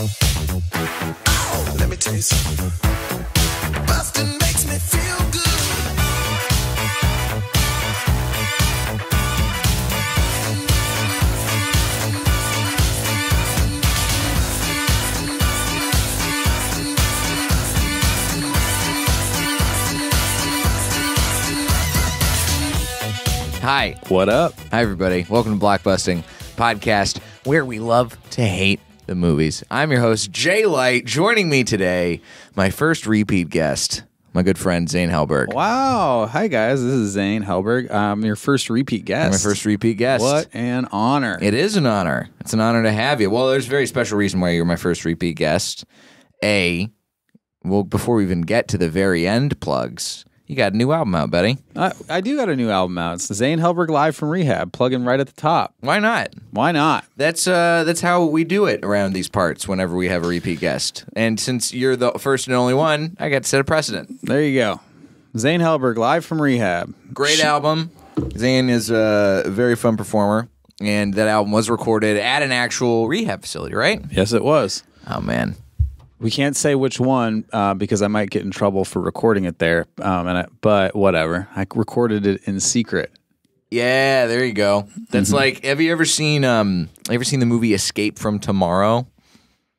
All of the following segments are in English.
Oh, let me tell you something. Busting makes me feel good. Hi. What up? Hi, everybody. Welcome to Blockbusting, podcast where we love to hate the movies. I'm your host, Jay Light. Joining me today, my first repeat guest, my good friend, Zane Helberg. Wow. Hi, guys. This is Zane Helberg. I'm your first repeat guest. My first repeat guest. What an honor. It is an honor. It's an honor to have you. Well, there's a very special reason why you're my first repeat guest. Well, before we even get to the very end plugs, you got a new album out, buddy. I do got a new album out. It's Zane Helberg Live from Rehab, plugging right at the top. Why not? Why not? That's how we do it around these parts whenever we have a repeat guest. And since you're the first and only one, I got to set a precedent. There you go. Zane Helberg Live from Rehab. Great album. Zane is a very fun performer, and that album was recorded at an actual rehab facility, right? Yes, it was. Oh, man. We can't say which one because I might get in trouble for recording it there. But whatever. I recorded it in secret. Yeah, there you go. That's like, have you ever seen the movie Escape from Tomorrow?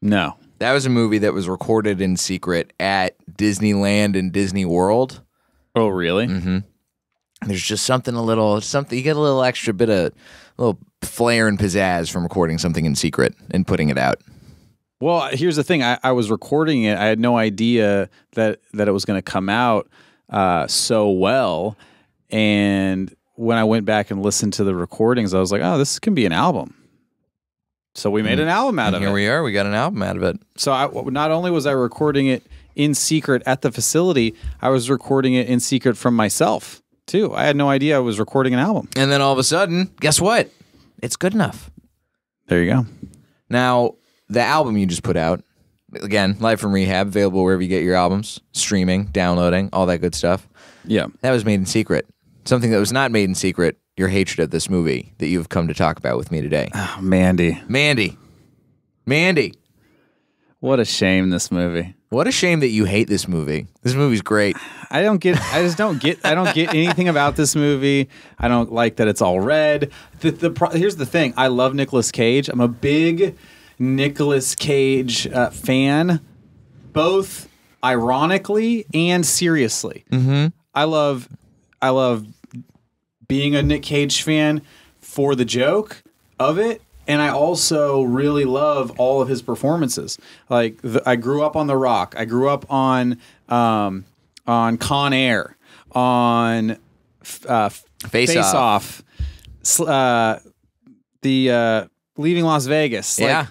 No. That was a movie that was recorded in secret at Disneyland and Disney World. Oh, really? Mm-hmm. There's just something you get a little extra bit of, a little flair and pizzazz from recording something in secret and putting it out. Well, here's the thing. I was recording it. I had no idea that it was going to come out so well. And when I went back and listened to the recordings, I was like, oh, this can be an album. So we made an album out of it. Here we are. We got an album out of it. So not only was I recording it in secret at the facility, I was recording it in secret from myself, too. I had no idea I was recording an album. And then all of a sudden, guess what? It's good enough. There you go. Now, the album you just put out, again, Live from Rehab, available wherever you get your albums, streaming, downloading, all that good stuff. Yeah. That was made in secret. Something that was not made in secret, your hatred of this movie that you've come to talk about with me today. Oh, Mandy. Mandy. What a shame, this movie. What a shame that you hate this movie. This movie's great. I don't get anything about this movie. I don't like that it's all red. Here's the thing. I love Nicolas Cage. I'm a big Nicolas Cage fan, both ironically and seriously. Mm-hmm. I love being a Nick Cage fan for the joke of it, and I also really love all of his performances. Like I grew up on The Rock. I grew up on Con Air, on Face Off, the Leaving Las Vegas. Yeah.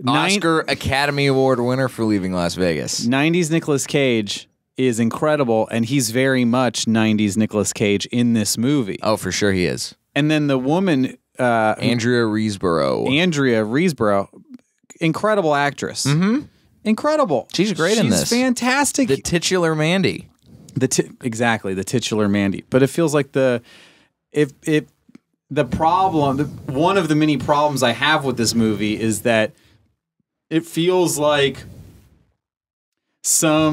Oscar Academy Award winner for Leaving Las Vegas. 90s Nicolas Cage is incredible, and he's very much 90s Nicolas Cage in this movie. Oh, for sure he is. And then the woman... Andrea Riseborough. Incredible actress. Mm-hmm. Incredible. She's great in this. She's fantastic. The titular Mandy. Exactly, the titular Mandy. But it feels like one of the many problems I have with this movie is that it feels like I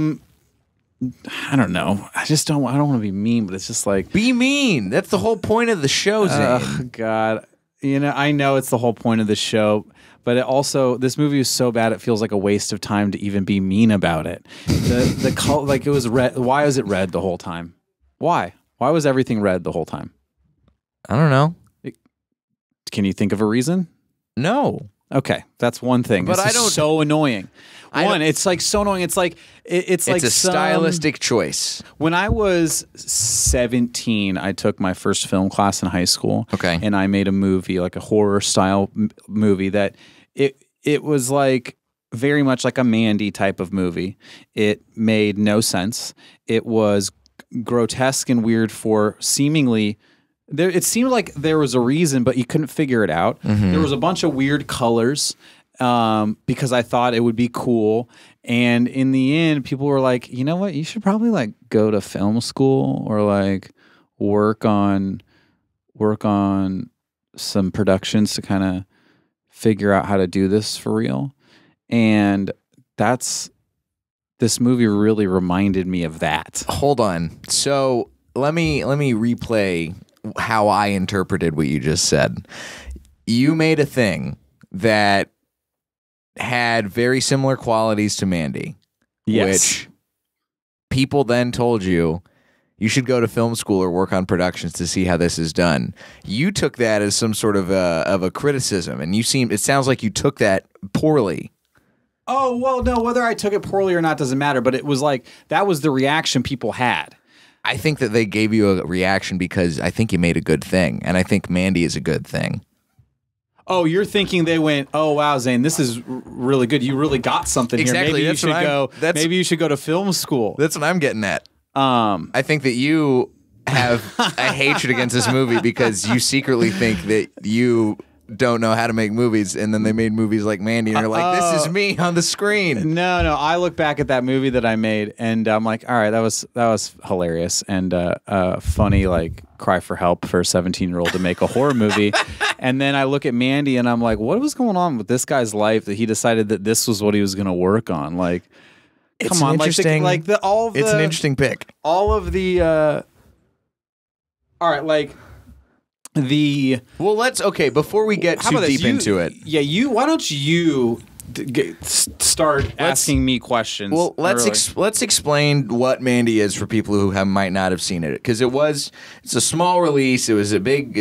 don't know. I don't want to be mean, but it's just like... Be mean. That's the whole point of the show, Zane. Oh, God. I know it's the whole point of the show, but this movie is so bad it feels like a waste of time to even be mean about it. The color, like it was red. Why was it red the whole time? Why? Why was everything red the whole time? I don't know. Can you think of a reason? No. Okay, that's one thing. But this is so annoying. It's like so annoying. It's like it's like a stylistic choice. When I was 17, I took my first film class in high school. Okay, and I made a movie, like a horror style movie that it was like very much like a Mandy type of movie. It made no sense. It was grotesque and weird for seemingly. It seemed like there was a reason, but you couldn't figure it out. Mm-hmm. There was a bunch of weird colors because I thought it would be cool. And in the end, people were like, you know what? You should probably like go to film school or like work on some productions to kind of figure out how to do this for real. And this movie really reminded me of that. Hold on. So let me replay how I interpreted what you just said. You made a thing that had very similar qualities to Mandy. Yes. Which people then told you should go to film school or work on productions to see how this is done. You took that as some sort of a criticism, and it sounds like you took that poorly. Oh, well, no, whether I took it poorly or not doesn't matter, but it was like, that was the reaction people had. I think that they gave you a reaction because I think you made a good thing, and I think Mandy is a good thing. Oh, you're thinking they went, oh, wow, Zane, this is really good. You really got something Exactly. here. Maybe you should go to film school. That's what I'm getting at. I think that you have a hatred against this movie because you secretly think that you don't know how to make movies, and then they made movies like Mandy, and you're like, this is me on the screen. No, I look back at that movie that I made, and I'm like, all right, that was hilarious and funny, like cry for help for a 17-year-old to make a horror movie. And then I look at Mandy, and I'm like, what was going on with this guy's life that he decided that this was what he was going to work on? Like, come on, it's an interesting pick. All of the, all right, like. Before we get too deep into it. Yeah, why don't you start asking me questions? Well, let's explain what Mandy is for people who might not have seen it, because it's a small release. It was a big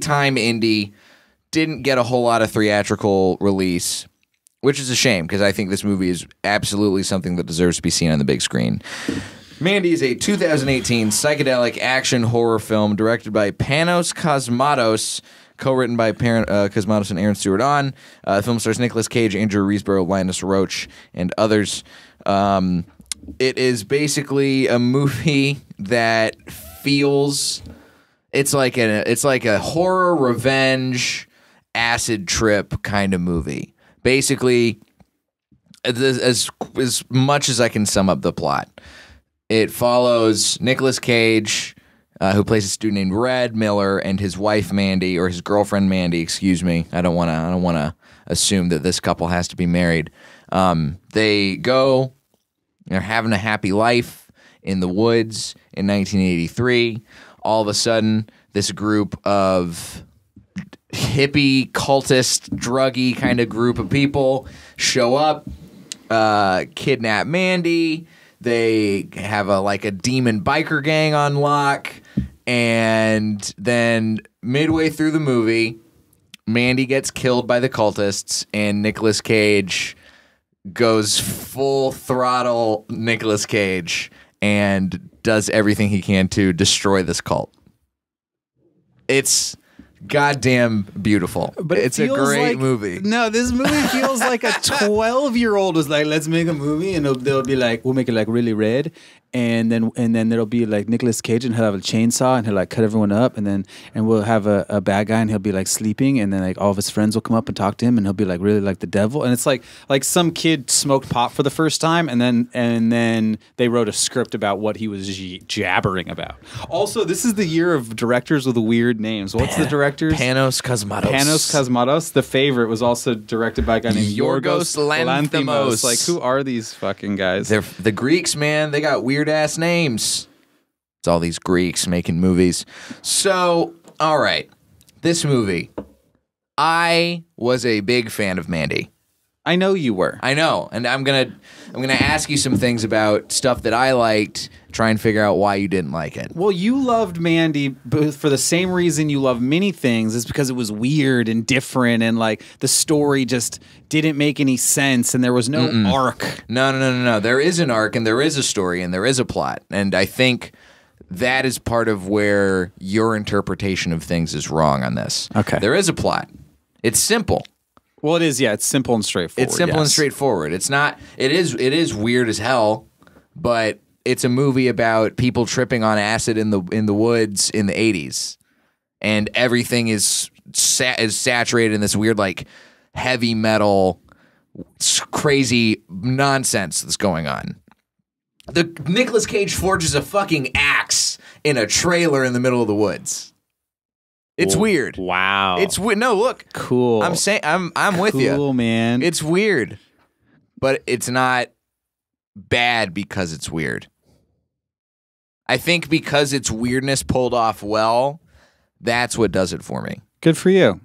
time indie. Didn't get a whole lot of theatrical release, which is a shame because I think this movie is absolutely something that deserves to be seen on the big screen. Mandy is a 2018 psychedelic action horror film directed by Panos Cosmatos, co-written by Cosmatos and Aaron Stewart. The film stars Nicolas Cage, Andrew Riseborough, Linus Roach, and others. It is basically a movie that feels it's like a horror revenge acid trip kind of movie. Basically, as much as I can sum up the plot. It follows Nicolas Cage, who plays a student named Red Miller, and his wife Mandy, or his girlfriend Mandy. Excuse me. I don't want to assume that this couple has to be married. They're having a happy life in the woods in 1983. All of a sudden, this group of hippie, cultist, druggy kind of group of people show up, kidnap Mandy. They have a demon biker gang on lock, and then midway through the movie, Mandy gets killed by the cultists, and Nicolas Cage goes full throttle Nicolas Cage and does everything he can to destroy this cult. It's goddamn beautiful. But it's a great movie. No, this movie feels like a 12-year-old was like, let's make a movie, and they'll be like, we'll make it like really red, and then there'll be like Nicolas Cage, and he'll have a chainsaw, and he'll like cut everyone up, and we'll have a bad guy, and he'll be like sleeping, and then like all of his friends will come up and talk to him, and he'll be like really like the devil, and it's like some kid smoked pot for the first time, and then they wrote a script about what he was jabbering about. Also, this is the year of directors with weird names. What's the directors? Panos Cosmatos. The Favorite was also directed by a guy named Yorgos Lanthimos. Like, who are these fucking guys? They're the Greeks, man. They got weird ass names. It's all these Greeks making movies. So, all right, this movie. I was a big fan of Mandy. I know you were. I know, and I'm gonna ask you some things about stuff that I liked. Try and figure out why you didn't like it. Well, you loved Mandy for the same reason you love many things. Is because it was weird and different, and like the story just didn't make any sense, and there was no arc. No. There is an arc, and there is a story, and there is a plot, and I think that is part of where your interpretation of things is wrong on this. Okay, there is a plot. It's simple. Well, it is. Yeah, it's simple and straightforward. It's simple and straightforward. It's not. It is weird as hell, but it's a movie about people tripping on acid in the woods in the 80s, and everything is saturated in this weird like heavy metal, crazy nonsense that's going on. The Nicolas Cage forges a fucking axe in a trailer in the middle of the woods. It's weird. Wow. It's weird. No, look. Cool. I'm saying I'm with you. Cool, man. It's weird. but it's not bad because it's weird. I think because it's weirdness pulled off well, that's what does it for me. Good for you.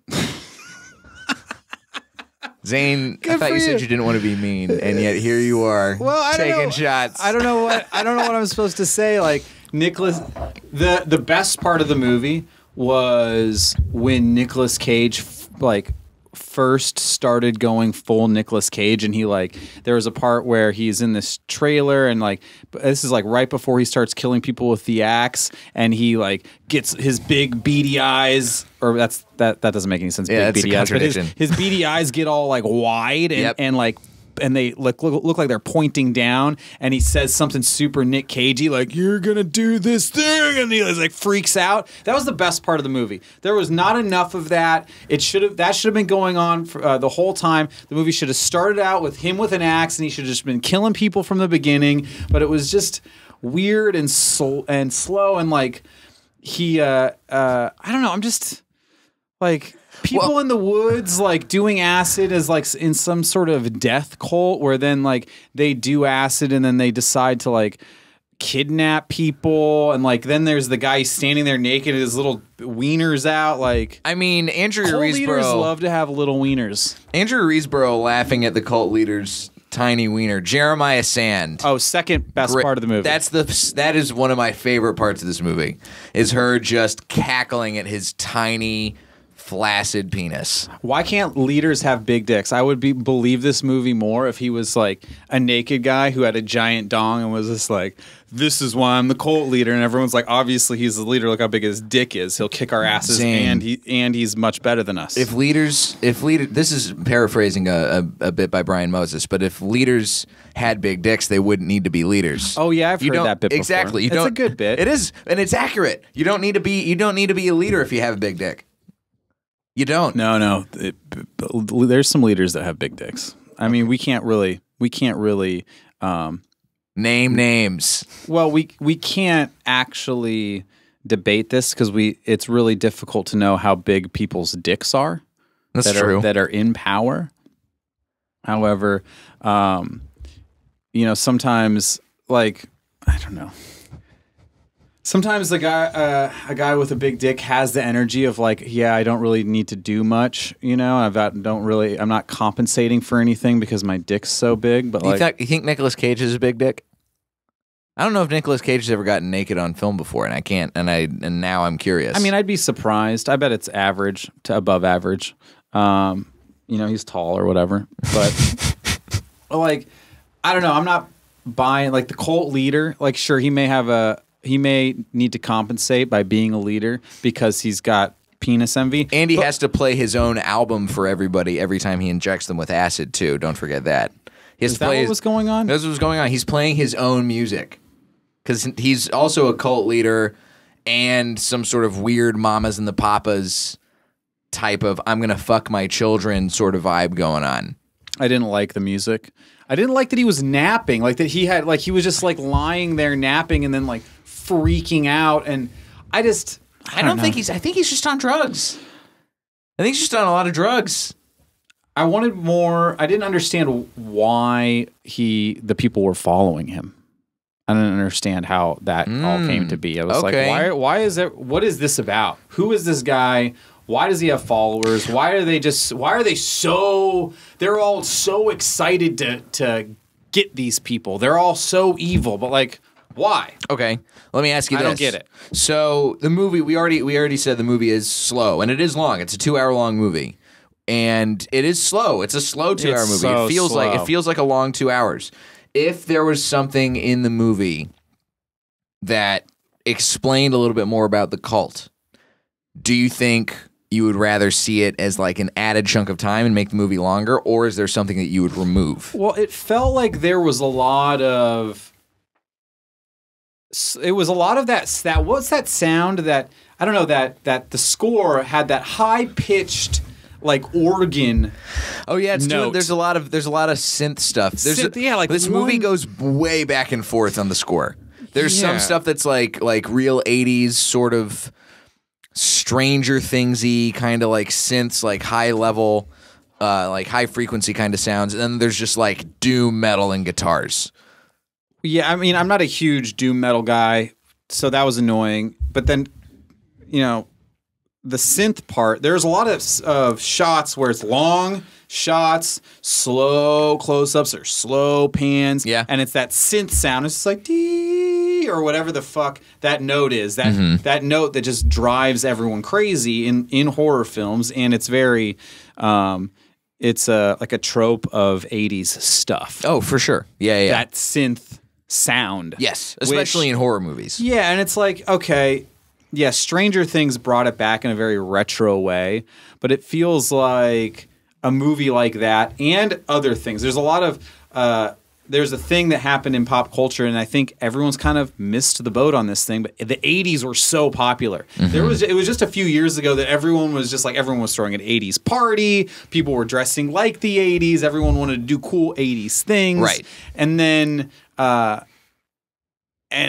Zane, I thought you said you didn't want to be mean, and yet here you are taking shots. I don't know what I'm supposed to say. Like Nicolas, the best part of the movie was when Nicolas Cage first started going full Nicolas Cage, and there was a part where he's in this trailer, and this is right before he starts killing people with the axe, and he gets his big beady eyes, or that doesn't make any sense. Yeah, big that's beady a eyes, but contradiction. his beady eyes get all wide and they look like they're pointing down, and he says something super Nick Cagey, like, "You're gonna do this thing," and he freaks out. That was the best part of the movie. There was not enough of that. That should have been going on for, the whole time. The movie should have started out with him with an axe, and he should have just been killing people from the beginning. But it was just weird and slow, and he I don't know. I'm just people in the woods doing acid is in some sort of death cult where then they do acid and then they decide to kidnap people, and then there's the guy standing there naked and his little wieners out. I mean, Andrew Cult leaders Riseborough love to have little wieners. Andrew Riseborough laughing at the cult leader's tiny wiener. Jeremiah Sand. Oh, second best part of the movie. That is one of my favorite parts of this movie. Is her just cackling at his tiny, flaccid penis. Why can't leaders have big dicks? I would believe this movie more if he was a naked guy who had a giant dong and was just this is why I'm the cult leader, and everyone's obviously he's the leader. Look how big his dick is. He'll kick our asses, Zane. and he's much better than us. If leaders, this is paraphrasing a bit by Brian Moses, but if leaders had big dicks, they wouldn't need to be leaders. Oh yeah, I've heard that bit before. Exactly. It's a good bit. It is, and it's accurate. You don't need to be a leader if you have a big dick. You don't. No. There's some leaders that have big dicks. I mean, we can't really. Name names. Well, we can't actually debate this because it's really difficult to know how big people's dicks are. That's true. That are in power. However, sometimes I don't know. Sometimes a guy with a big dick has the energy of I don't really need to do much, I'm not compensating for anything because my dick's so big. But you think Nicolas Cage has a big dick? I don't know if Nicolas Cage has ever gotten naked on film before, and I can't, and now I'm curious. I mean, I'd be surprised. I bet it's average to above average. He's tall or whatever, but I don't know. I'm not buying the cult leader. Sure, he may need to compensate by being a leader because he's got penis envy. And he has to play his own album for everybody every time he injects them with acid, too. Don't forget that. Is that what was going on? That's what was going on. He's playing his own music because he's also a cult leader and some sort of weird mamas and the papas type of I'm going to fuck my children sort of vibe going on. I didn't like the music. I didn't like that he was napping, that he had he was just lying there napping and then freaking out, and I think he's just on drugs. I think he's just on a lot of drugs. I wanted more. I didn't understand why the people were following him. I didn't understand how that all came to be. I was why is there? What is this about? Who is this guy? Why does he have followers? Why are they so? They're all so excited to get these people. They're all so evil, but why? Okay, let me ask you this. I don't get it. So the movie, we already said the movie is slow, and it is long. It's a 2-hour-long movie, and it is slow. It's a slow 2-hour movie. So it feels like a long 2 hours. If there was something in the movie that explained a little bit more about the cult, do you think you would rather see it as an added chunk of time and make the movie longer, or is there something that you would remove? Well, it felt like there was a lot of. It was a lot of that. What's that sound that I don't know that the score had that high pitched organ. Oh yeah, note. There's a lot of synth stuff. This movie goes way back and forth on the score. There's some stuff that's like real 80s sort of Stranger Thingsy kind of synths, high level like high frequency kind of sounds, and then there's just like doom metal and guitars. Yeah, I mean, I'm not a huge doom metal guy, so that was annoying. But then, you know, the synth part, there's a lot of shots where it's long shots, slow close-ups or slow pans. Yeah. And it's that synth sound. It's just like dee or whatever the fuck that note is. That note that just drives everyone crazy in horror films. And it's very it's like a trope of 80s stuff. Oh, for sure. Yeah. That synth sound. Yes, especially in horror movies. Yeah, and it's like, okay, yeah, Stranger Things brought it back in a very retro way, but it feels like a movie like that and other things. There's a lot of there's a thing that happened in pop culture, and I think everyone's kind of missed the boat on this thing, but the 80s were so popular. It was just a few years ago that everyone was throwing an 80s party, people were dressing like the 80s, everyone wanted to do cool 80s things. Right. And then and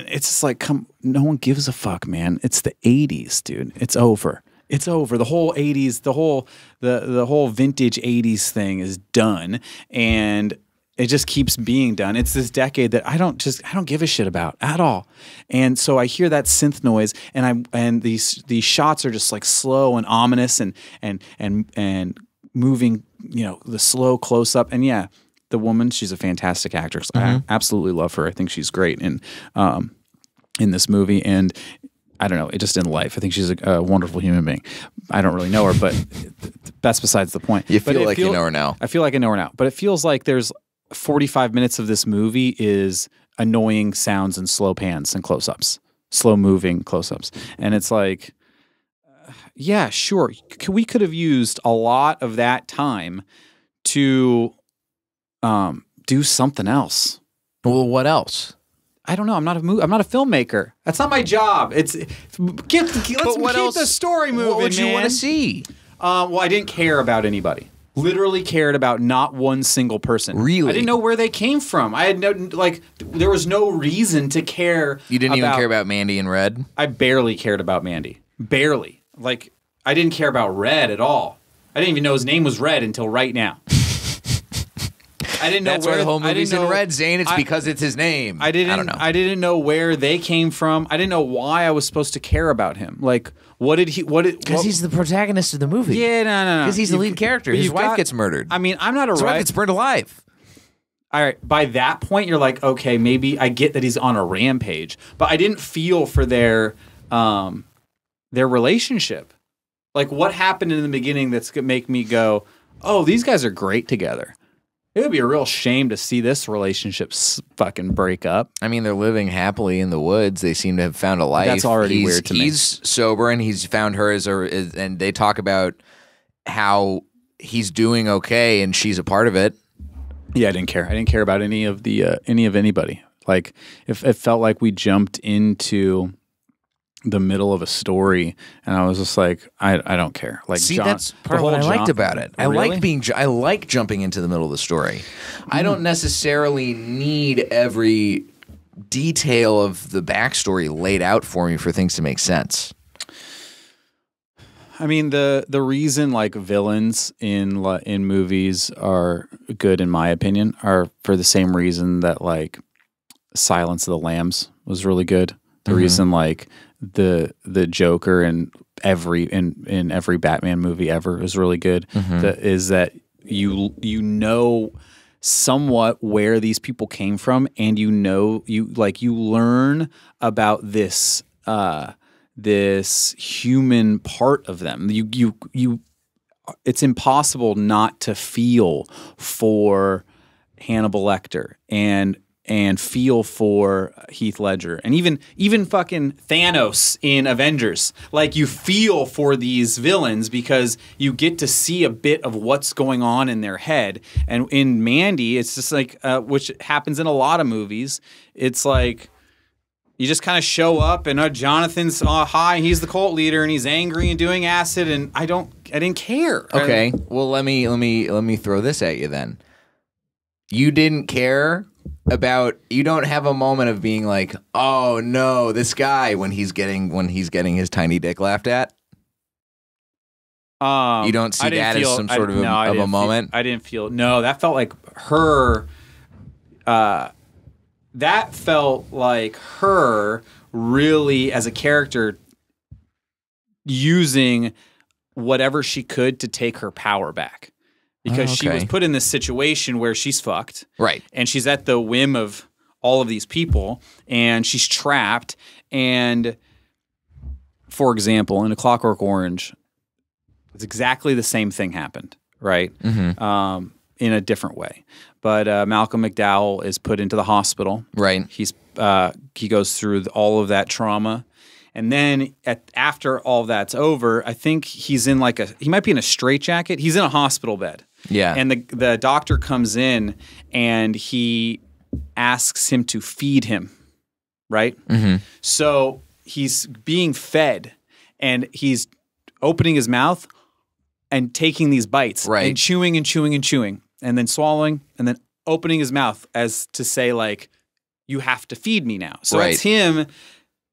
it's just like, no one gives a fuck, man. It's the 80s, dude. It's over. It's over. The whole 80s, the whole vintage 80s thing is done, and it just keeps being done. It's this decade that I don't give a shit about at all. And so I hear that synth noise, and these shots are just like slow and ominous and moving, you know, the slow close up. And yeah, the woman, she's a fantastic actress. I absolutely love her. I think she's great in this movie, and I don't know, just in life, I think she's a wonderful human being. I don't really know her, but that's besides the point. You feel like you know her now. I feel like I know her now, but it feels like there's 45 minutes of this movie is annoying sounds and slow pans and close-ups, slow moving close-ups, and it's like, yeah, sure, we could have used a lot of that time to do something else. Well, what else? I don't know. I'm not a filmmaker. That's not my job. Let's keep the story moving. What would you man. want to see? Well, I didn't care about anybody. Literally cared about not one single person. Really? I didn't know where they came from. I had there was no reason to care. You didn't even care about Mandy and Red? I barely cared about Mandy. Barely. Like, I didn't care about Red at all. I didn't even know his name was Red until right now. I didn't know That's where why the whole movie's in red, Zane. It's because it's his name. I don't know. I didn't know where they came from. I didn't know why I was supposed to care about him. Like, because he's the protagonist of the movie. Yeah, no. Because he's the lead character. His wife gets murdered. I mean, I'm not a His wife gets burned alive. All right, by that point, you're like, okay, maybe I get that he's on a rampage, but I didn't feel for their relationship. Like, what happened in the beginning that's gonna make me go, oh, these guys are great together? It would be a real shame to see this relationship fucking break up. I mean, they're living happily in the woods. They seem to have found a life. That's already weird to me. He's sober, and he's found her and they talk about how he's doing okay, and she's a part of it. Yeah, I didn't care. I didn't care about any of anybody. Like, if it felt like we jumped into the middle of a story, and I was just like, I don't care. Like, see, that's part of what I liked about it. I like jumping into the middle of the story. I don't necessarily need every detail of the backstory laid out for me for things to make sense. I mean, the reason like villains in movies are good, in my opinion, are for the same reason that like Silence of the Lambs was really good. The reason like the Joker in every Batman movie ever is really good. Is that you know somewhat where these people came from, and you learn about this this human part of them. It's impossible not to feel for Hannibal Lecter and feel for Heath Ledger, and even fucking Thanos in Avengers. Like, you feel for these villains because you get to see a bit of what's going on in their head. And in Mandy, it's just like, which happens in a lot of movies, it's like you just kind of show up and Jonathan's high, he's the cult leader, and he's angry and doing acid, and I didn't care. Okay, well let me throw this at you then. You didn't care about, you don't have a moment of being like, oh no, this guy, when he's getting his tiny dick laughed at? You don't see that as some sort of a moment? I didn't feel... No, that felt like her... that felt like her really, as a character, using whatever she could to take her power back. Because she was put in this situation where she's fucked. Right. And she's at the whim of all of these people. And she's trapped. And, for example, in A Clockwork Orange, it's exactly the same thing happened, right? Mm-hmm. In a different way. But Malcolm McDowell is put into the hospital. Right. He goes through all of that trauma. And then after all that's over, I think he's in he might be in a straitjacket. He's in a hospital bed. Yeah. And the doctor comes in and he asks him to feed him, right? Mm-hmm. So he's being fed and he's opening his mouth and taking these bites. Right. And chewing and chewing and chewing and then swallowing and then opening his mouth as to say, like, you have to feed me now. So right.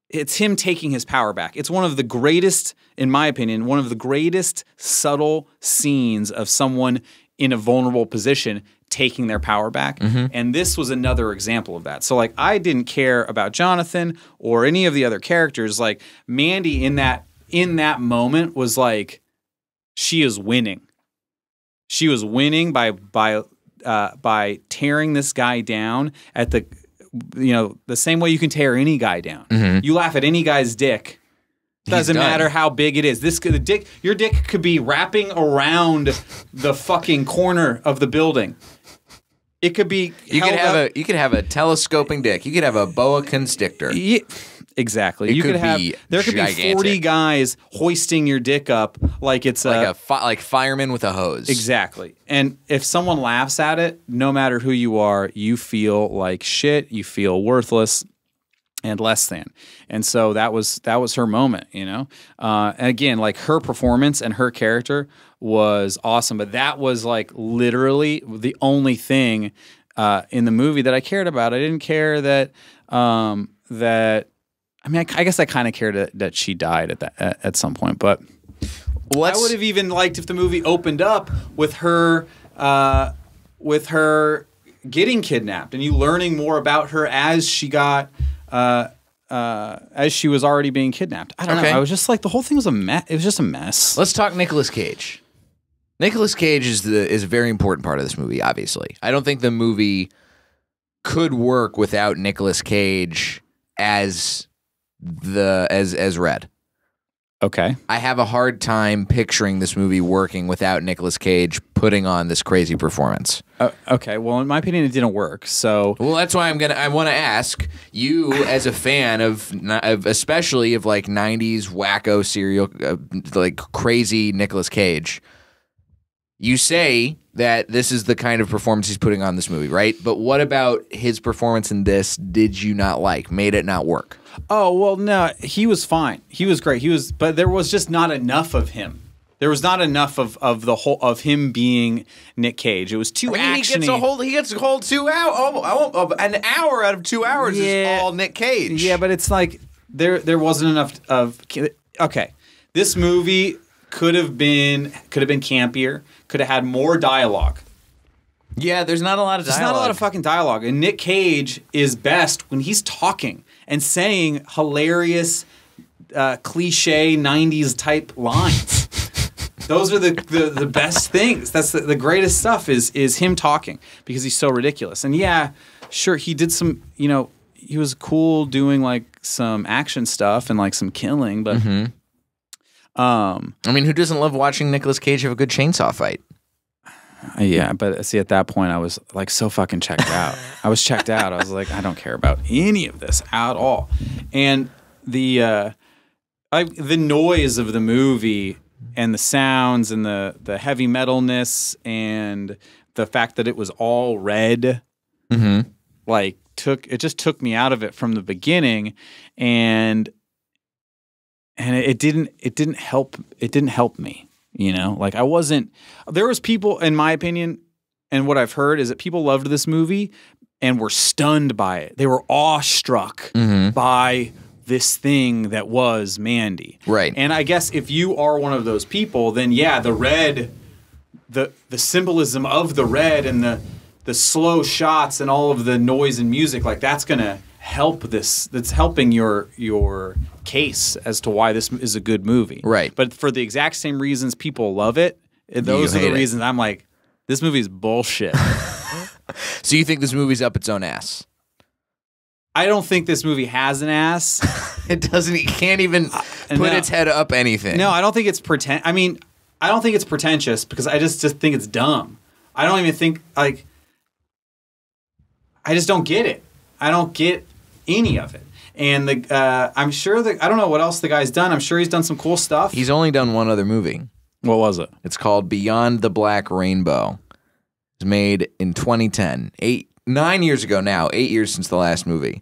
It's him taking his power back. It's one of the greatest, in my opinion, one of the greatest subtle scenes of someone in a vulnerable position taking their power back. Mm-hmm. And this was another example of that. So, like, I didn't care about Jonathan or any of the other characters. Like, Mandy in that moment was like, she is winning. She was winning by tearing this guy down at the same way you can tear any guy down. Mm-hmm. You laugh at any guy's dick. Doesn't matter how big it is. Your dick could be wrapping around the fucking corner of the building. It could be. You could have a telescoping dick. You could have a boa constrictor. Yeah, exactly. There could be 40 guys hoisting your dick up like it's like firemen with a hose. Exactly. And if someone laughs at it, no matter who you are, you feel like shit. You feel worthless and less than. And so that was her moment, And again, like, her performance and her character was awesome. But that was like literally the only thing in the movie that I cared about. I didn't care that I guess I kind of cared that she died at some point, but I would have even liked if the movie opened up with her getting kidnapped and you learning more about her as she got as she was already being kidnapped. I don't know. I was just like, the whole thing was a mess. It was just a mess. Let's talk Nicolas Cage. Nicolas Cage is a very important part of this movie. Obviously, I don't think the movie could work without Nicolas Cage as Red. Okay. I have a hard time picturing this movie working without Nicolas Cage putting on this crazy performance. Okay. Well, in my opinion, it didn't work. So, well, that's why I want to ask you, as a fan of especially of like 90s wacko serial like crazy Nicolas Cage. You say that this is the kind of performance he's putting on this movie, right? But what about his performance in this did you not like? Made it not work? Oh, well, no, he was fine. He was great. But there was just not enough of him. There was not enough of him being Nick Cage. It was too actiony. He gets a whole 2 hours. An hour out of 2 hours is all Nick Cage. Yeah, but it's like there wasn't enough of. Okay, this movie could have been campier. Could have had more dialogue. Yeah, there's not a lot of dialogue. There's not a lot of fucking dialogue. And Nick Cage is best when he's talking and saying hilarious, cliche 90s type lines. Those are the best things. That's the greatest stuff is him talking because he's so ridiculous. And yeah, sure, he did some, he was cool doing like some action stuff and like some killing, but I mean, who doesn't love watching Nicolas Cage have a good chainsaw fight? Yeah, but see, at that point, I was like so fucking checked out. I was checked out. I was like, I don't care about any of this at all. And the noise of the movie and the sounds and the heavy metalness and the fact that it was all red, like it just took me out of it from the beginning, and it didn't help me. Like there was people, in my opinion, and what I've heard is that people loved this movie and were stunned by it. They were awestruck by this thing that was Mandy. Right. And I guess if you are one of those people, then yeah, the red, the symbolism of the red and the slow shots and all of the noise and music, like that's gonna help this. That's helping your case as to why this is a good movie. Right. But for the exact same reasons people love it, those are the reasons I'm like, this movie's bullshit. So you think this movie's up its own ass? I don't think this movie has an ass. It doesn't. It can't even put its head up anything. No, I don't think it's I mean, I don't think it's pretentious because I just think it's dumb. I don't even think like. I just don't get it. I don't get any of it. And I'm sure that I don't know what else the guy's done. I'm sure he's done some cool stuff. He's only done one other movie. What was it? It's called Beyond the Black Rainbow. It was made in 2010. 9 years ago now. 8 years since the last movie.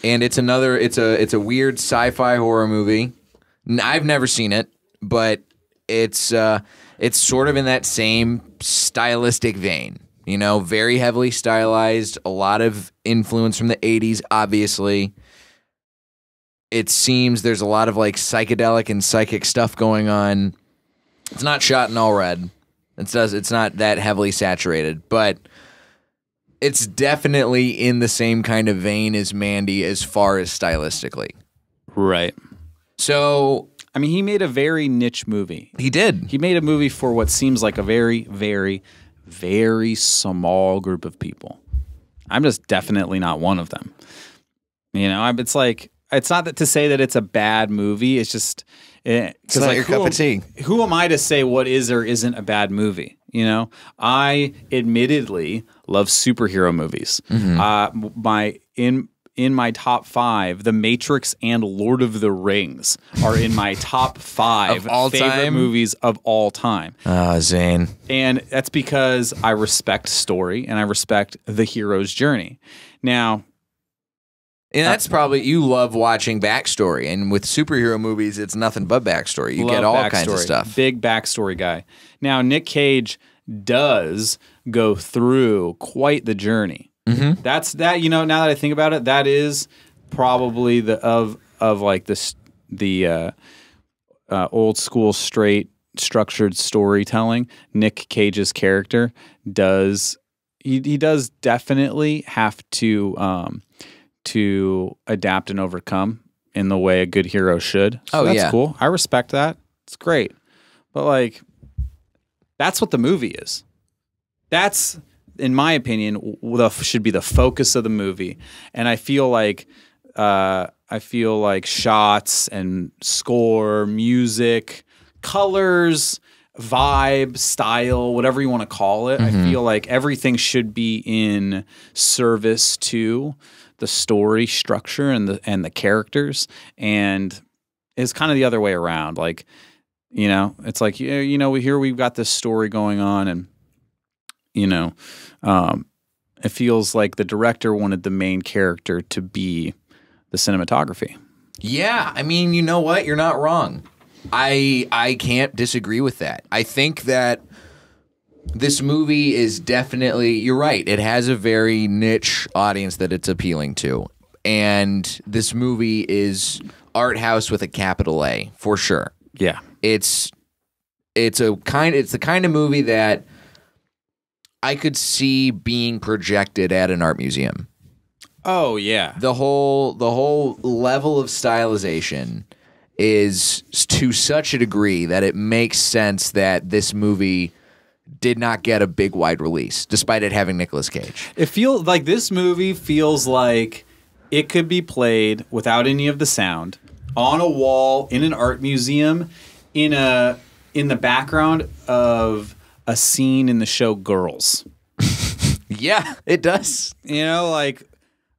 And it's a weird sci-fi horror movie. I've never seen it, but it's sort of in that same stylistic vein. You know, very heavily stylized, a lot of influence from the 80s, obviously. It seems there's a lot of like psychedelic and psychic stuff going on. It's not shot in all red. It's not that heavily saturated, but it's definitely in the same kind of vein as Mandy as far as stylistically. Right. So, I mean, he made a very niche movie. He did. He made a movie for what seems like a very, very, very small group of people. I'm just definitely not one of them. You know, it's like, it's not that to say that it's a bad movie. It's just, it's not like, your cup of tea. Who am I to say what is or isn't a bad movie? You know, I admittedly love superhero movies. Mm-hmm. In my top 5, The Matrix and Lord of the Rings are in my top 5 favorite movies of all time. Zane. And that's because I respect story and I respect the hero's journey. Now, and that's probably, you love watching backstory. And with superhero movies, it's nothing but backstory. You get all kinds of stuff. Big backstory guy. Now, Nick Cage does go through quite the journey. Mm-hmm. That's that. You know, now that I think about it, that is probably the old school straight structured storytelling. Nick Cage's character does he does definitely have to adapt and overcome in the way a good hero should. So that's cool. I respect that. It's great. But like, that's what the movie is. That's, in my opinion, should be the focus of the movie. And I feel like shots and score, music, colors, vibe, style, whatever you want to call it, mm-hmm. I feel like everything should be in service to the story structure and the characters, and it's kind of the other way around. Like, you know, it's like, you know, here we've got this story going on, and you know, it feels like the director wanted the main character to be the cinematography. Yeah, I mean, you know what? You're not wrong. I can't disagree with that. I think that this movie is definitely, you're right, it has a very niche audience that it's appealing to. And this movie is art house with a capital A, for sure. Yeah. It's the kind of movie that I could see being projected at an art museum. Oh yeah. The whole level of stylization is to such a degree that it makes sense that this movie did not get a big wide release, despite it having Nicolas Cage. It feels like this movie feels like it could be played without any of the sound on a wall in an art museum in the background of a scene in the show Girls. Yeah, it does. You know, like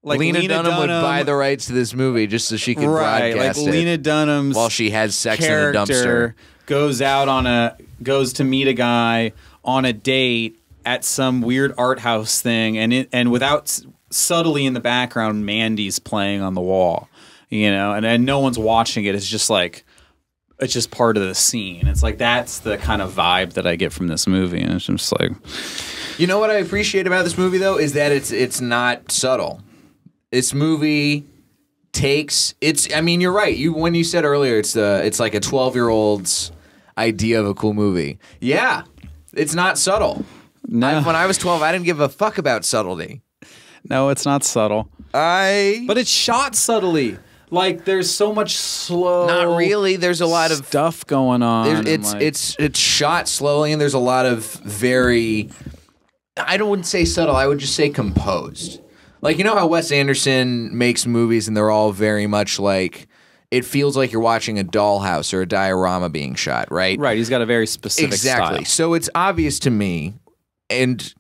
Lena Dunham would buy the rights to this movie just so she could broadcast like Lena Dunham's while she has sex in a dumpster. Goes to meet a guy on a date at some weird art house thing, and without subtly in the background, Mandy's playing on the wall, you know, and no one's watching it. It's just like, it's just part of the scene. It's like, that's the kind of vibe that I get from this movie, and it's just like, you know what I appreciate about this movie though is that it's not subtle. This movie takes it's. I mean, you're right. When you said earlier, it's like a 12-year-old's idea of a cool movie. Yeah, it's not subtle. No. When I was 12, I didn't give a fuck about subtlety. No, it's not subtle. But it's shot subtly. Like there's so much slow. Not really. There's a lot of stuff going on. It's shot slowly, and there's a lot of very. I wouldn't say subtle. I would just say composed. Like, you know how Wes Anderson makes movies, and they're all very much like. It feels like you're watching a dollhouse or a diorama being shot, right? Right. He's got a very specific style. So it's obvious to me, and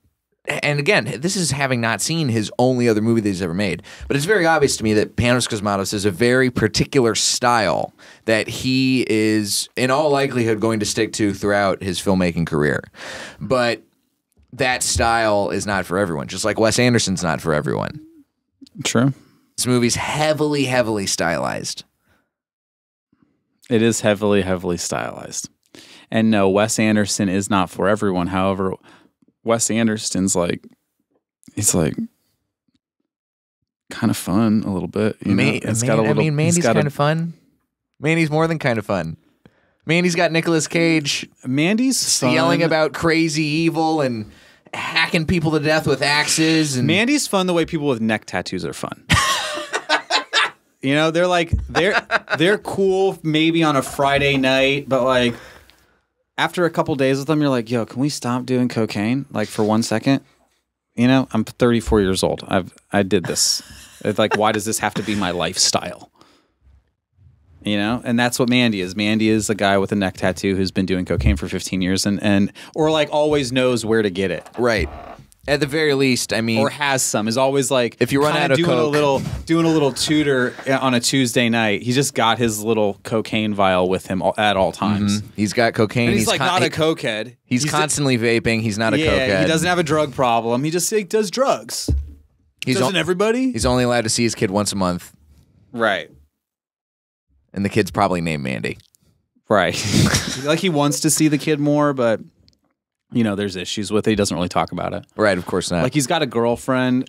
again, this is having not seen his only other movie that he's ever made, but it's very obvious to me that Panos Cosmatos is a very particular style that he is, in all likelihood, going to stick to throughout his filmmaking career. But that style is not for everyone, just like Wes Anderson's not for everyone. True. This movie's heavily, heavily stylized. It is heavily, heavily stylized. And no, Wes Anderson is not for everyone. However, Wes Anderson's he's like kind of fun a little bit. You know? Mandy's kind of fun. Mandy's more than kind of fun. Mandy's got Nicolas Cage. Mandy's fun. Yelling about crazy evil and hacking people to death with axes. And Mandy's fun the way people with neck tattoos are fun. You know, they're cool maybe on a Friday night, but like after a couple days with them, you're like, yo, can we stop doing cocaine like for 1 second? You know, I'm 34 years old. I did this. It's like, why does this have to be my lifestyle? You know, and that's what Mandy is. Mandy is a guy with a neck tattoo who's been doing cocaine for 15 years and or like always knows where to get it. Right. At the very least, I mean, or has some, is always like, if you run out of coke, doing a little tutor on a Tuesday night. He's just got his little cocaine vial with him at all times. Mm-hmm. He's got cocaine. And he's like not a cokehead. He's constantly vaping. He's not a cokehead. He doesn't have a drug problem. He just does drugs. Doesn't everybody? He's only allowed to see his kid once a month. Right. And the kid's probably named Mandy. Right. Like he wants to see the kid more, but you know, there's issues with it. He doesn't really talk about it. Right, of course not. Like he's got a girlfriend.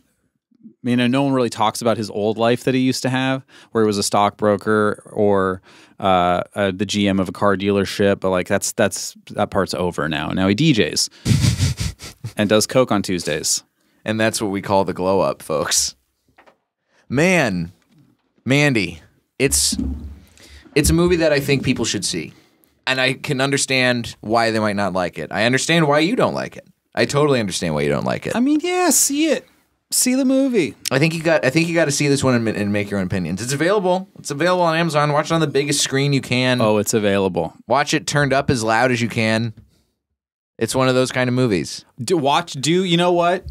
You know, no one really talks about his old life that he used to have, where he was a stockbroker or the GM of a car dealership. But like that part's over now. Now he DJs and does coke on Tuesdays, and that's what we call the glow up, folks. Man, Mandy, it's a movie that I think people should see. And I can understand why they might not like it. I understand why you don't like it. I totally understand why you don't like it. I mean, yeah, see it. See the movie. I think you got to see this one and make your own opinions. It's available. It's available on Amazon. Watch it on the biggest screen you can. Oh, it's available. Watch it turned up as loud as you can. It's one of those kind of movies. You know what?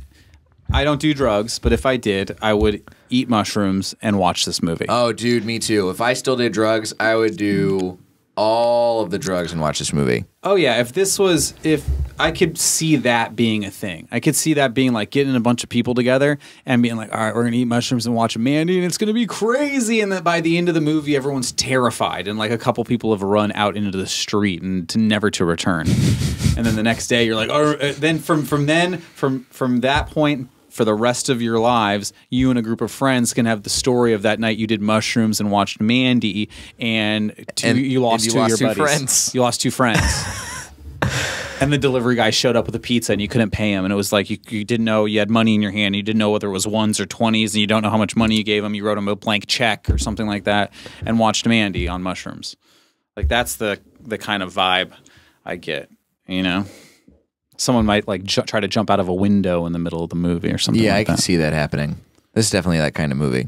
I don't do drugs, but if I did, I would eat mushrooms and watch this movie. Oh, dude, me too. If I still did drugs, I would do all of the drugs and watch this movie. Oh yeah, if I could see that being a thing. I could see that being like getting a bunch of people together and being like, all right, we're gonna eat mushrooms and watch Mandy and it's gonna be crazy, and then by the end of the movie everyone's terrified and like a couple people have run out into the street and never to return. And then the next day you're like, oh, then from that point for the rest of your lives, you and a group of friends can have the story of that night you did mushrooms and watched Mandy, and you lost two of your buddies. Friends. You lost two friends. And the delivery guy showed up with a pizza and you couldn't pay him. And it was like you didn't know you had money in your hand. You didn't know whether it was ones or 20s, and you don't know how much money you gave him. You wrote him a blank check or something like that and watched Mandy on mushrooms. Like that's the kind of vibe I get, you know? Someone might like try to jump out of a window in the middle of the movie or something like that. Yeah, I can see that happening. This is definitely that kind of movie.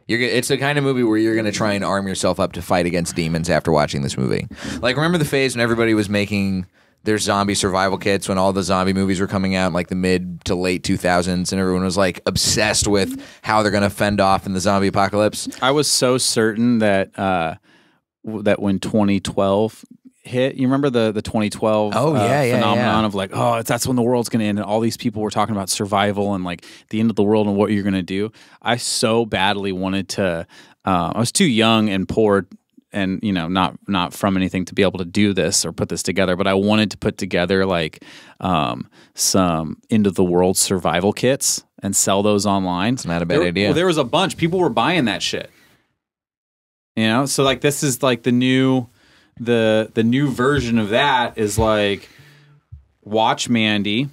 It's the kind of movie where you're going to try and arm yourself up to fight against demons after watching this movie. Like, remember the phase when everybody was making their zombie survival kits when all the zombie movies were coming out in like the mid to late 2000s, and everyone was like obsessed with how they're going to fend off in the zombie apocalypse? I was so certain that that when 2012 hit, you remember the 2012 phenomenon of like, oh, that's when the world's going to end, and all these people were talking about survival and like the end of the world and what you're going to do. I so badly wanted to I was too young and poor and, you know, not from anything to be able to do this or put this together, but I wanted to put together like some end of the world survival kits and sell those online. It's not a bad idea. Well, there was a bunch. People were buying that shit. You know, so like this is like the new version of that is like watch Mandy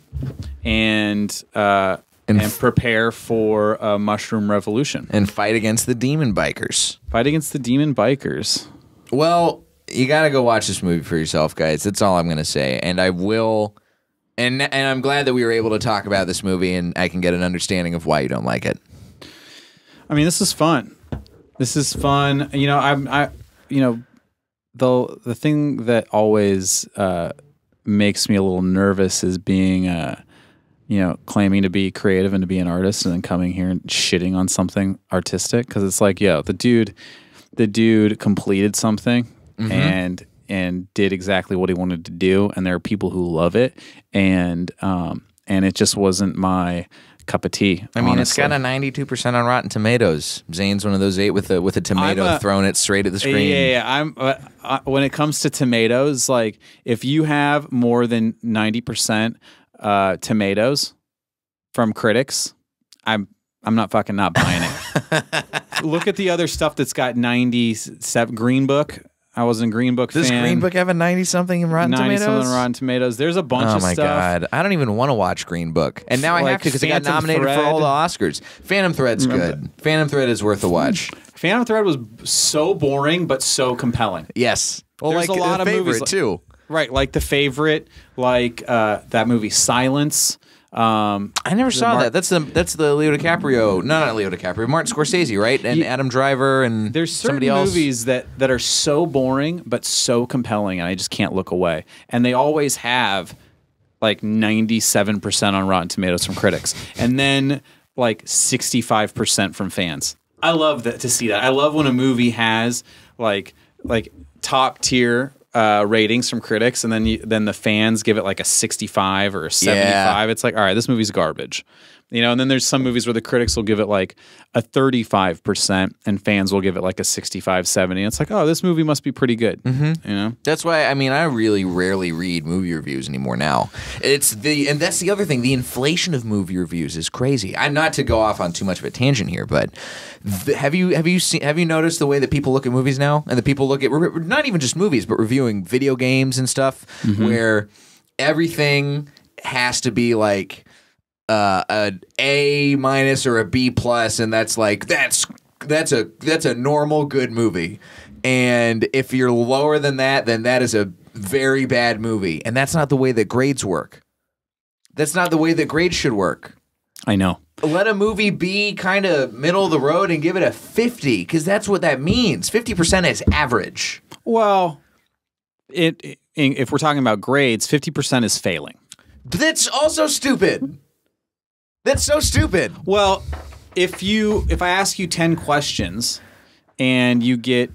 and prepare for a mushroom revolution and fight against the demon bikers. Fight against the demon bikers. Well, you got to go watch this movie for yourself, guys. That's all I'm going to say. And I will, and I'm glad that we were able to talk about this movie, and I can get an understanding of why you don't like it. I mean, this is fun. This is fun. You know, the thing that always makes me a little nervous is being, claiming to be creative and to be an artist, and then coming here and shitting on something artistic, because it's like, the dude completed something. Mm-hmm. and did exactly what he wanted to do, and there are people who love it, and it just wasn't my cup of tea. I mean, honestly. It's got a 92% on Rotten Tomatoes. Zane's one of those 8 with a tomato thrown it straight at the screen. Yeah. When it comes to tomatoes, like if you have more than 90% tomatoes from critics, I'm not fucking not buying it. Look at the other stuff that's got 97. Green Book. I was in Green Book. Does Green Book have a 90-something in Rotten Tomatoes? 90-something Rotten Tomatoes. There's a bunch of stuff. Oh my God. I don't even want to watch Green Book. And now I have to because it got nominated for all the Oscars. Phantom Thread's good. Phantom Thread is worth a watch. Phantom Thread was so boring but so compelling. Yes. Well, there's like a lot of movies too. Right, like The Favorite, like that movie Silence. I never saw that. That's the Leo DiCaprio. No, not Leo DiCaprio. Martin Scorsese, right? And Adam Driver and there's certain somebody else. Movies that are so boring but so compelling, and I just can't look away. And they always have like 97% on Rotten Tomatoes from critics, and then like 65% from fans. I love that to see that. I love when a movie has like top tier ratings from critics, and then the fans give it like a 65 or a 75. Yeah. It's like, all right, this movie's garbage. And then there's some movies where the critics will give it like a 35% and fans will give it like a 65, 70. It's like, oh, this movie must be pretty good. Mm-hmm. That's why, I mean, I really rarely read movie reviews anymore now. And that's the other thing. The inflation of movie reviews is crazy. I'm not to go off on too much of a tangent here, but have you noticed the way that people look at movies now? And the people look at not even just movies, but reviewing video games and stuff, where everything has to be like an A- or a B+, and that's like that's a normal good movie, and if you're lower than that, then that is a very bad movie, and that's not the way that grades work. That's not the way that grades should work. I know. Let a movie be kind of middle of the road and give it a 50, because that's what that means. 50% is average. Well, if we're talking about grades, 50% is failing. That's also stupid. That's so stupid. Well, if I ask you 10 questions and you get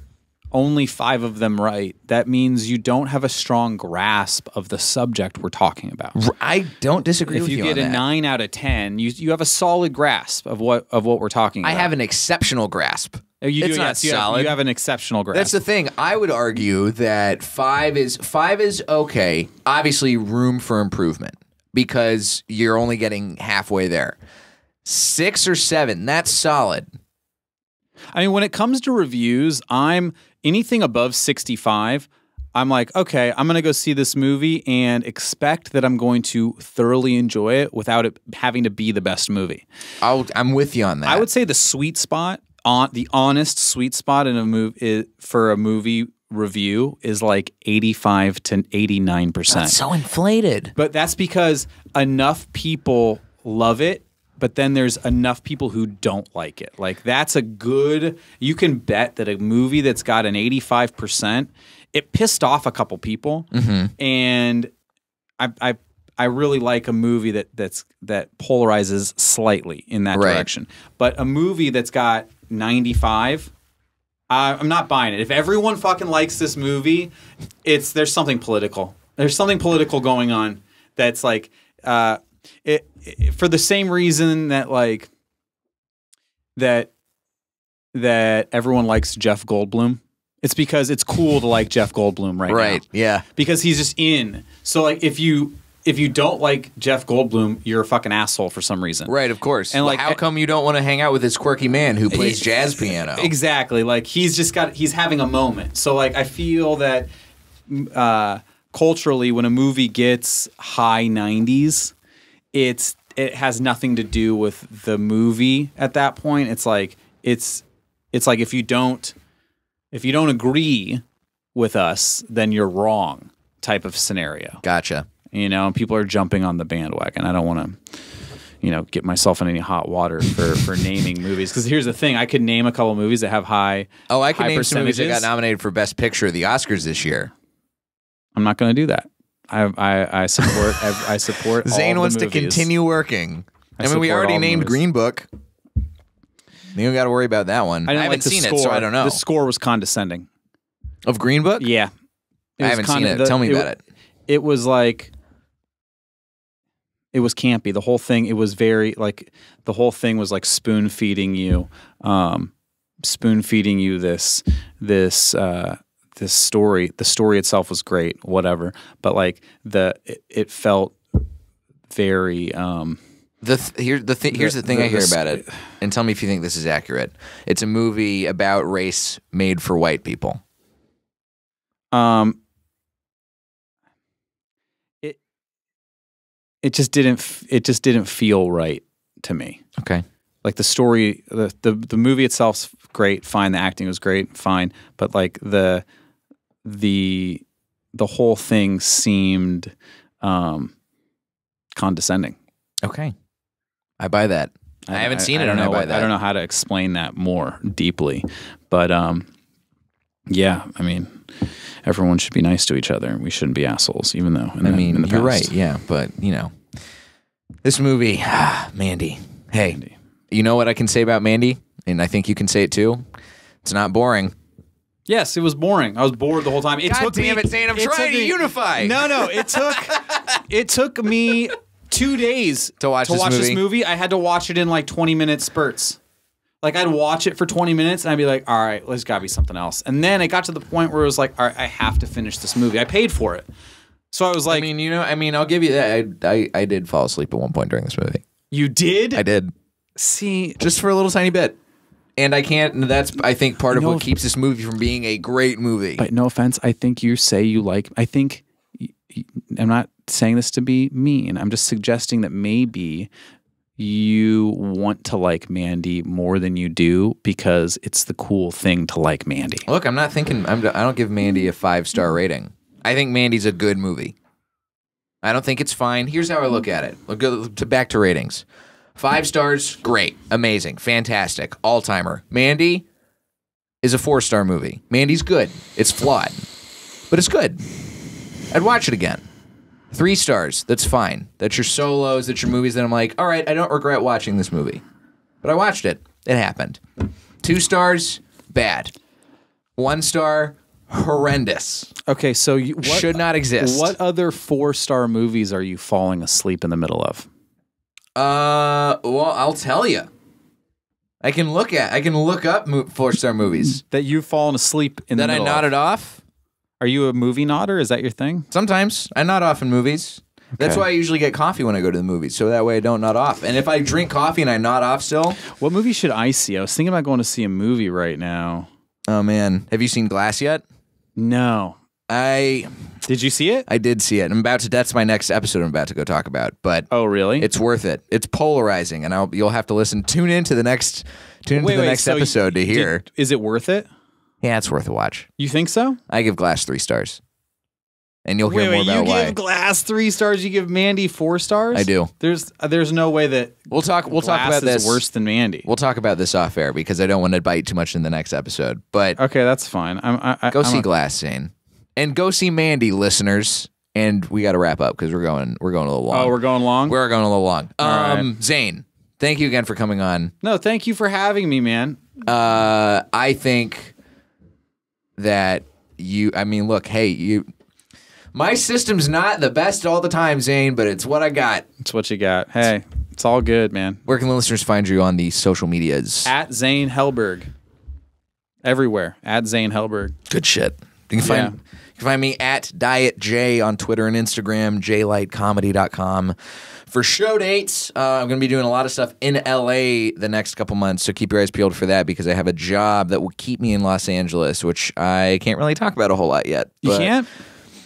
only 5 of them right, that means you don't have a strong grasp of the subject we're talking about. I don't disagree with you on that. If you get a 9 out of 10, you have a solid grasp of what we're talking about. I have an exceptional grasp. It's not solid. You have an exceptional grasp. That's the thing. I would argue that 5 is okay. Obviously, room for improvement, because you're only getting halfway there. 6 or 7, that's solid. I mean, when it comes to reviews, anything above 65, I'm like, okay, I'm going to go see this movie and expect that I'm going to thoroughly enjoy it without it having to be the best movie. I'm with you on that. I would say the sweet spot, the honest sweet spot in a movie for a movie review is like 85 to 89%. That's so inflated. But that's because enough people love it, but then there's enough people who don't like it. Like you can bet that a movie that's got an 85%, it pissed off a couple people. And I really like a movie that polarizes slightly in that direction. But a movie that's got 95, I'm not buying it. If everyone fucking likes this movie, there's something political. There's something political going on that's like for the same reason that like that everyone likes Jeff Goldblum. It's because it's cool to like Jeff Goldblum right now. Yeah. Because he's just in. So like if you if you don't like Jeff Goldblum, you're a fucking asshole for some reason. Right, of course. And Well, like, how come you don't want to hang out with this quirky man who plays jazz piano? Exactly. Like he's having a moment. So like I feel that culturally, when a movie gets high 90s, it has nothing to do with the movie at that point. It's like if you don't agree with us, then you're wrong type of scenario. Gotcha. You know, and people are jumping on the bandwagon. I don't want to, get myself in any hot water for naming movies. Because here's the thing: I could name a couple movies that have high. Oh, I could name some movies that percentages. got nominated for Best Picture at the Oscars this year. I'm not going to do that. I support. I support. Zane all wants the to movies. continue working. I mean, we support already all the named movies. Green Book. You don't got to worry about that one. I didn't haven't like the seen score. it, so I don't know. The score was condescending. Of Green Book? Yeah, I haven't seen it. Tell me about it. It was like. It was campy. The whole thing. It was very like the whole thing was like spoon feeding you this story. The story itself was great, whatever. But like it felt very. Here's the thing I hear about it, and tell me if you think this is accurate. It's a movie about race made for white people. It just didn't feel right to me. Okay. Like the story, the movie itself's great, fine. The acting was great, fine. But like the whole thing seemed condescending. Okay. I buy that. I haven't seen it, and I buy that. I don't know how to explain that more deeply, but yeah. I mean, everyone should be nice to each other. We shouldn't be assholes, even though. In the you're past. right. Yeah, but this movie, Mandy. Hey, you know what I can say about Mandy, and I think you can say it too. It's not boring. Yes, it was boring. I was bored the whole time. God damn it, Zane! I'm trying to unify. No. It took me 2 days to watch this movie. I had to watch it in like 20-minute spurts. Like I'd watch it for 20 minutes and I'd be like, all right, there's got to be something else. And then it got to the point where it was like, all right, I have to finish this movie. I paid for it. So I was like, I'll give you that. I did fall asleep at one point during this movie. You did? I did. See, just for a little tiny bit. And I can't, and that's, I think, part of what keeps this movie from being a great movie. But no offense, I think you say you like, I think, I'm not saying this to be mean. I'm just suggesting that maybe you want to like Mandy more than you do because it's the cool thing to like Mandy. Look, I'm not thinking, I don't give Mandy a 5-star rating. I think Mandy's a good movie. I don't think it's fine. Here's how I look at it. We'll go back to ratings. 5 stars, great, amazing, fantastic, all-timer. Mandy is a 4-star movie. Mandy's good. It's flawed, but it's good. I'd watch it again. 3 stars, that's fine. That's your solos, that's your movies that I'm like, all right, I don't regret watching this movie. But I watched it. It happened. 2 stars, bad. 1 star, horrendous. Okay, so should not exist. What other 4-star movies are you falling asleep in the middle of? Well, I'll tell you. I can look up 4-star movies that you've fallen asleep in the middle of. That I nodded off. Are you a movie nodder? Is that your thing? Sometimes. I nod off in movies. Okay. That's why I usually get coffee when I go to the movies, so that way I don't nod off. And if I drink coffee and I nod off still... What movie should I see? I was thinking about going to see a movie right now. Oh, man. Have you seen Glass yet? No. Did you see it? I did see it. That's my next episode I'm about to go talk about. But oh, really? It's worth it. It's polarizing, and you'll have to listen. Tune into the next episode to hear. Is it worth it? Yeah, it's worth a watch. You think so? I give Glass 3 stars. And you'll hear more about why. You give Glass 3 stars, you give Mandy 4 stars? I do. There's no way that we'll talk about this. Is worse than Mandy. We'll talk about this off air because I don't want to bite too much in the next episode. But okay, that's fine. Go see Glass, Zane. And go see Mandy, listeners. And we got to wrap up because we're going a little long. Oh, we're going long? We're going a little long. All right. Zane, thank you again for coming on. No, thank you for having me, man. I think that my system's not the best all the time, Zane, but it's what I got. It's what you got. Hey, it's all good, man. Where can the listeners find you on the social medias? At Zane Helberg. Everywhere. At Zane Helberg. Good shit. You can can find me at Diet J on Twitter and Instagram, jlightcomedy.com. For show dates, I'm going to be doing a lot of stuff in LA the next couple months, so keep your eyes peeled for that because I have a job that will keep me in Los Angeles, which I can't really talk about a whole lot yet. You can't?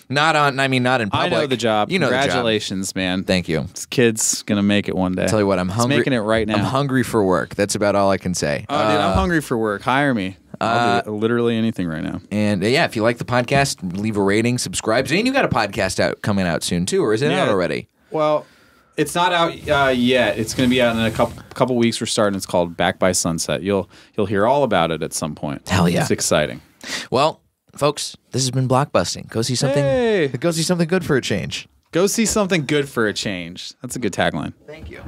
Not in public. I know the job. You know Congratulations, the job. man. Thank you. This kid's going to make it one day. I'll tell you what, I'm hungry. He's making it right now. I'm hungry for work. That's about all I can say. Oh, dude, I'm hungry for work. Hire me. I'll do literally anything right now. And yeah, if you like the podcast, leave a rating, subscribe. Zane, you got a podcast coming out soon too, or is it out already? Well, it's not out yet. It's going to be out in a couple weeks. We're starting. It's called Back by Sunset. You'll hear all about it at some point. Hell yeah. It's exciting. Well, folks, this has been Blockbusting. Go see something. Hey. Go see something good for a change. Go see something good for a change. That's a good tagline. Thank you.